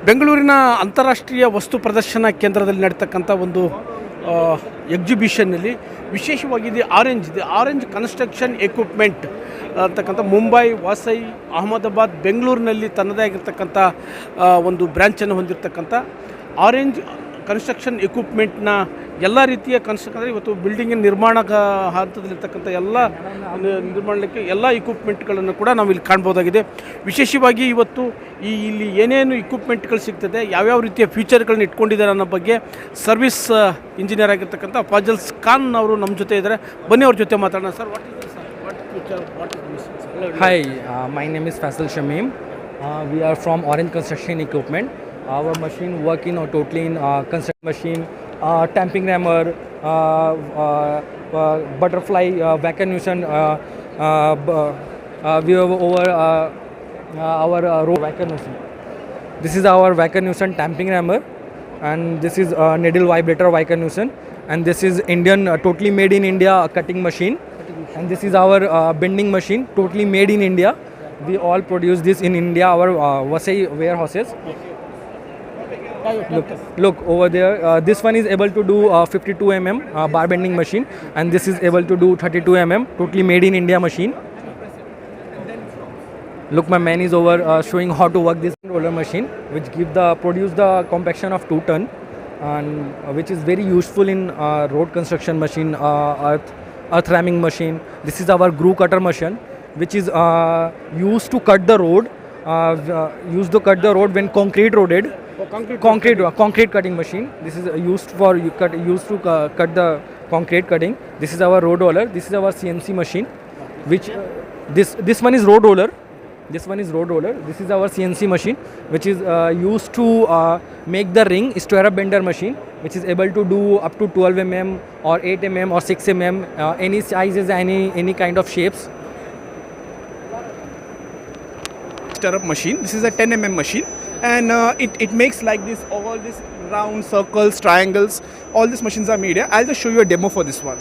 ಬೆಂಗಳೂರಿನ ಅಂತಾರಾಷ್ಟ್ರೀಯ ವಸ್ತು ಪ್ರದರ್ಶನ ಕೇಂದ್ರದಲ್ಲಿ ನಡೀತಕ್ಕಂಥ ಒಂದು ಎಕ್ಸಿಬಿಷನ್ನಲ್ಲಿ ವಿಶೇಷವಾಗಿ ಆರೆಂಜ್ ಕನ್ಸ್ಟ್ರಕ್ಷನ್ ಎಕ್ವಿಪ್ಮೆಂಟ್ ಅಂತಕ್ಕಂಥ ಮುಂಬೈ, ವಾಸೈ, ಅಹಮದಾಬಾದ್, ಬೆಂಗಳೂರಿನಲ್ಲಿ ತನ್ನದೇ ಆಗಿರ್ತಕ್ಕಂಥ ಒಂದು ಬ್ರ್ಯಾಂಚನ್ನು ಹೊಂದಿರತಕ್ಕಂಥ ಆರೆಂಜ್ ಕನ್ಸ್ಟ್ರಕ್ಷನ್ ಎಕ್ವಿಪ್ಮೆಂಟ್ನ ಎಲ್ಲ ರೀತಿಯ ಕನ್ಸ್ಟ್ರಕ್ಷನ್ ಇವತ್ತು ಬಿಲ್ಡಿಂಗಿನ ನಿರ್ಮಾಣ ಹಂತದಲ್ಲಿರ್ತಕ್ಕಂಥ ಎಲ್ಲ ನಿರ್ಮಾಣಕ್ಕೆ ಎಲ್ಲ ಇಕ್ವಿಪ್ಮೆಂಟ್ಗಳನ್ನು ಕೂಡ ನಾವು ಇಲ್ಲಿ ಕಾಣ್ಬೋದಾಗಿದೆ. ವಿಶೇಷವಾಗಿ ಇವತ್ತು ಇಲ್ಲಿ ಏನೇನು ಇಕ್ವಿಪ್ಮೆಂಟ್ಗಳು ಸಿಗ್ತದೆ, ಯಾವ್ಯಾವ ರೀತಿಯ ಫ್ಯೂಚರ್ಗಳನ್ನ ಇಟ್ಕೊಂಡಿದ್ದಾರೆ ಅನ್ನೋ ಬಗ್ಗೆ ಸರ್ವಿಸ್ ಇಂಜಿನಿಯರ್ ಆಗಿರ್ತಕ್ಕಂಥ ಫಾಜಲ್ ಖಾನ್ ಅವರು ನಮ್ಮ ಜೊತೆ ಇದ್ದಾರೆ. ಬನ್ನಿ ಅವ್ರ ಜೊತೆ ಮಾತಾಡೋಣ. Sir, Hi, my name is Faisal Shamim. We are from Orange Construction Equipment. Our machine work in totally in construction machine, tamping rammer, butterfly vacuum. We have over our road vacuum. This is our vacuum tamping rammer, and this is needle vibrator vacuum, and this is Indian, totally made in India cutting machine. And this is our bending machine, totally made in India. We all produce this in India, our Vasai warehouses. Look over there. This one is able to do 52 mm bar bending machine, and this is able to do 32 mm, totally made in India machine. Look, my man is over showing how to work this roller machine, which produce the compaction of 2 ton, and which is very useful in road construction machine, earth ramming machine. This is our groove cutter machine, which is used to cut the road. When concrete roaded. Concrete cutting machine. This is used to cut the concrete cutting. This is our road roller. This is our CNC machine, which this one is road roller. This one is road roller. This is our CNC machine, which is used to make the ring stirrup bender machine, which is able to do up to 12 mm or 8 mm or 6 mm, any sizes, any kind of shapes. Stirrup machine. This is a 10 mm machine, and it makes like this, all these round circles, triangles. All these machines are made here. I'll just show you a demo for this one.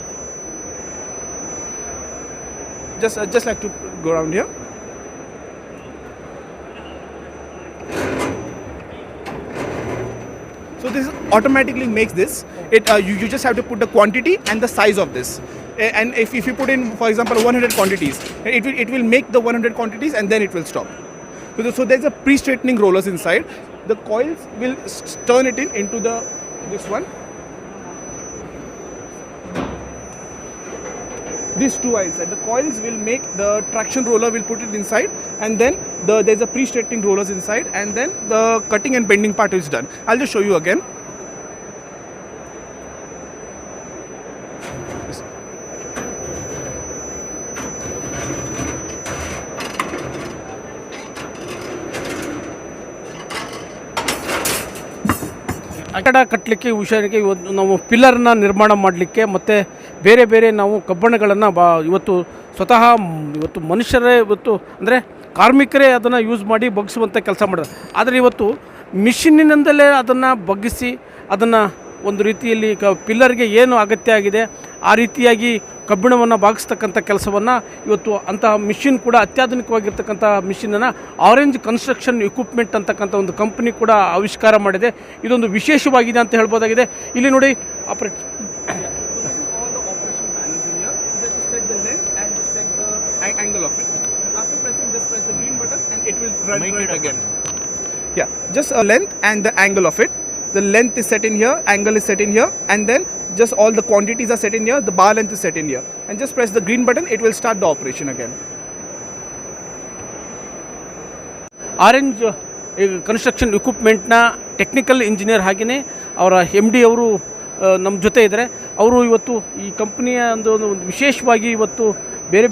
Just like to go around here. So this automatically makes this. You just have to put the quantity and the size of this. And if you put in, for example, 100 quantities, it will make the 100 quantities and then it will stop. So there's a pre-straightening rollers inside. The coils will turn it into this one. These two are inside. The coils will make the traction roller, will put it inside, and then there's a pre-straightening rollers inside, and then the cutting and bending part is done. I'll just show you again. ಕಟ್ಟಡ ಕಟ್ಟಲಿಕ್ಕೆ ವಿಷಯಕ್ಕೆ ನಾವು ಪಿಲ್ಲರ್ನ ನಿರ್ಮಾಣ ಮಾಡಲಿಕ್ಕೆ ಮತ್ತು ಬೇರೆ ನಾವು ಕಬ್ಬಣಗಳನ್ನು ಇವತ್ತು ಸ್ವತಃ ಮನುಷ್ಯರೇ ಅಂದರೆ ಕಾರ್ಮಿಕರೇ ಅದನ್ನು ಯೂಸ್ ಮಾಡಿ ಬಗ್ಗಿಸುವಂಥ ಕೆಲಸ ಮಾಡೋದು. ಆದರೆ ಇವತ್ತು ಮಿಷಿನಿನಿಂದಲೇ ಅದನ್ನು ಬಗ್ಗಿಸಿ ಅದನ್ನು ಒಂದು ರೀತಿಯಲ್ಲಿ ಪಿಲ್ಲರ್ಗೆ ಏನು ಅಗತ್ಯ ಆಗಿದೆ ಆ ರೀತಿಯಾಗಿ ಕಬ್ಬಿಣವನ್ನು ಬಾಗಿಸ್ತಕ್ಕಂಥ ಕೆಲಸವನ್ನು ಇವತ್ತು ಅಂತಹ ಮಿಷಿನ್ ಕೂಡ ಅತ್ಯಾಧುನಿಕವಾಗಿರ್ತಕ್ಕಂಥ ಮಿಷಿನನ್ನು ಆರೆಂಜ್ ಕನ್ಸ್ಟ್ರಕ್ಷನ್ ಎಕ್ವಿಪ್ಮೆಂಟ್ ಅಂತಕ್ಕಂಥ ಒಂದು ಕಂಪ್ನಿ ಕೂಡ ಆವಿಷ್ಕಾರ ಮಾಡಿದೆ. ಇದೊಂದು ವಿಶೇಷವಾಗಿದೆ ಅಂತ ಹೇಳ್ಬೋದಾಗಿದೆ. ಇಲ್ಲಿ ನೋಡಿ angle of it. After pressing this, press the green button and it will run it again. Yeah, just a length and the angle of it. The length is set in here, angle is set in here, and then just all the quantities are set in here, the bar length is set in here, and just press the green button, it will start the operation again. Orange construction ಎಕ್ವಿಪ್ಮೆಂಟ್ನ technical engineer ಹಾಗೆಯೇ ಅವರ MD ಅವರು ನಮ್ಮ ಜೊತೆ ಇದ್ದಾರೆ. ಅವರು ಇವತ್ತು ಈ ಕಂಪ್ನಿಯ ಒಂದು ವಿಶೇಷವಾಗಿ ಇವತ್ತು ಬೇರೆ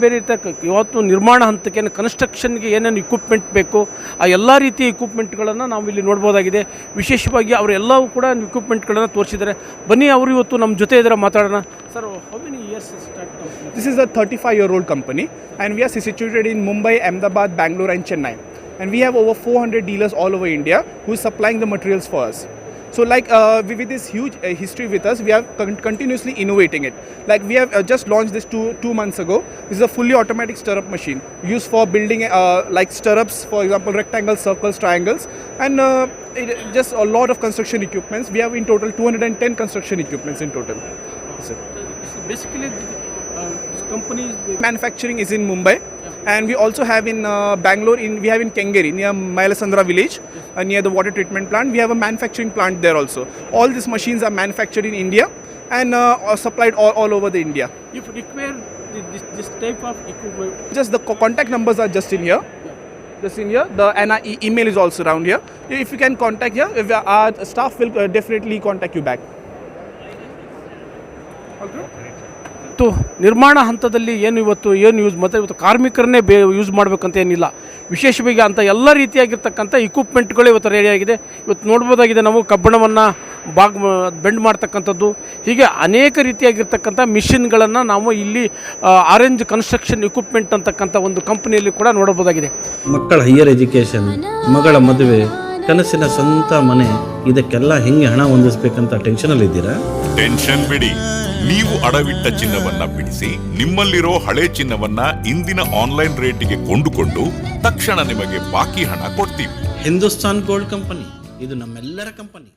ಇವತ್ತು ನಿರ್ಮಾಣ ಹಂತಕ್ಕೆ ಕನ್ಸ್ಟ್ರಕ್ಷನ್ಗೆ ಏನೇನು ಇಕ್ವಿಪ್ಮೆಂಟ್ ಬೇಕು ಆ ಎಲ್ಲ ರೀತಿಯ ಇಕ್ವಿಪ್ಮೆಂಟ್ಗಳನ್ನು ನಾವು ಇಲ್ಲಿ ನೋಡ್ಬೋದಾಗಿದೆ. ವಿಶೇಷವಾಗಿ ಅವರೆಲ್ಲವೂ ಕೂಡ ಇಕ್ವಿಪ್ಮೆಂಟ್ಗಳನ್ನು ತೋರಿಸಿದ್ದಾರೆ. ಬನ್ನಿ, ಅವರು ಇವತ್ತು ನಮ್ಮ ಜೊತೆ ಇದ್ದಾರೆ, ಮಾತಾಡೋಣ. Sir, how many years start? This is a 35-year-old company, and we are situated in Mumbai, Ahmedabad, Bangalore and Chennai. And we have over 400 dealers all over India who is supplying the materials for us. So like with this huge history with us, we are continuously innovating it. Like we have just launched this two months ago. This is a fully automatic stirrup machine used for building like stirrups, for example, rectangles, circles, triangles, and just a lot of construction equipments. We have in total 210 construction equipments in total. That's it. Basically, this company is Manufacturing is in Mumbai, and we also have in Bangalore. We have in Kengeri near Mailasandra village, near the water treatment plant. We have a manufacturing plant there also. All these machines are manufactured in India and are supplied all over the India. if require this type of equipment. Just the contact numbers are just in here. Just in here. And our email is also around here. If you can contact here, if our staff will definitely contact you back. ಇವತ್ತು ನಿರ್ಮಾಣ ಹಂತದಲ್ಲಿ ಏನು use ಮತ್ತು ಇವತ್ತು ಕಾರ್ಮಿಕರನ್ನೇ use ಮಾಡಬೇಕಂತ ಏನಿಲ್ಲ. ವಿಶೇಷವಾಗಿ ಅಂಥ ಎಲ್ಲ ರೀತಿಯಾಗಿರ್ತಕ್ಕಂಥ ಇಕ್ವಿಪ್ಮೆಂಟ್ಗಳು ಇವತ್ತು ರೆಡಿಯಾಗಿದೆ. ಇವತ್ತು ನೋಡ್ಬೋದಾಗಿದೆ ನಾವು ಕಬ್ಬಣವನ್ನು ಬೆಂಡ್ ಮಾಡ್ತಕ್ಕಂಥದ್ದು, ಹೀಗೆ ಅನೇಕ ರೀತಿಯಾಗಿರ್ತಕ್ಕಂಥ ಮಿಷಿನ್ಗಳನ್ನು ನಾವು ಇಲ್ಲಿ ಆರೆಂಜ್ ಕನ್ಸ್ಟ್ರಕ್ಷನ್ ಇಕ್ವಿಪ್ಮೆಂಟ್ ಅಂತಕ್ಕಂಥ ಒಂದು ಕಂಪನಿಯಲ್ಲಿ ಕೂಡ ನೋಡಬಹುದಾಗಿದೆ. ಮಕ್ಕಳ ಹೈಯರ್ ಎಜುಕೇಷನ್, ಮಗಳ ಮದುವೆ, ಕನಸಿನ ಸ್ವಂತ ಮನೆ, ಇದಕ್ಕೆಲ್ಲ ಹೆಂಗೆ ಹಣ ಹೊಂದಿಸ್ಬೇಕಂತ ಟೆನ್ಷನಲ್ಲಿದ್ದೀರಾ? ಟೆನ್ಷನ್ ಬಿಡಿ. ನೀವು ಅಡವಿಟ್ಟ ಚಿನ್ನವನ್ನ ಬಿಡಿಸಿ ನಿಮ್ಮಲ್ಲಿರೋ ಹಳೆ ಚಿನ್ನವನ್ನ ಇಂದಿನ ಆನ್ಲೈನ್ ರೇಟಿಗೆ ಕೊಂಡುಕೊಂಡು ತಕ್ಷಣ ನಿಮಗೆ ಬಾಕಿ ಹಣ ಕೊಡ್ತೀವಿ. ಹಿಂದೂಸ್ತಾನ್ ಗೋಲ್ಡ್ ಕಂಪನಿ, ಇದು ನಮ್ಮೆಲ್ಲರ ಕಂಪನಿ.